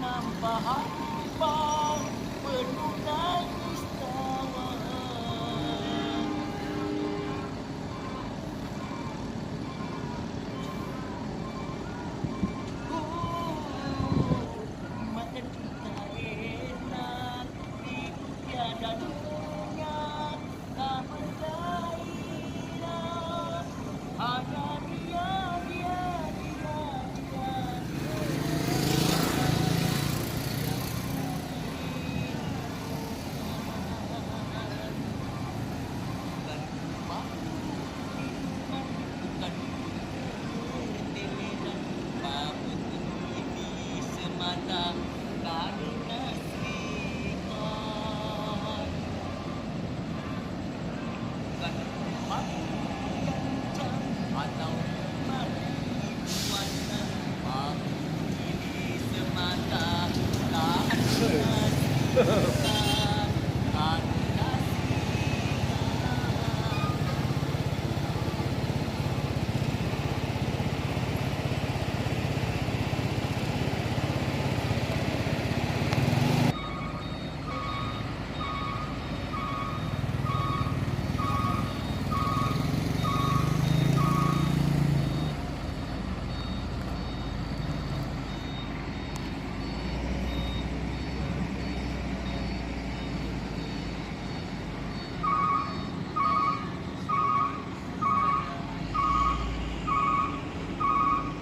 nampak hamba penuh nangis tawa. Makan kita enak, hidup tiada dunia, tak bergairah, hanya dia. Karena Tuhan bukan rumah yang atau marijuana, mampu ini semata tak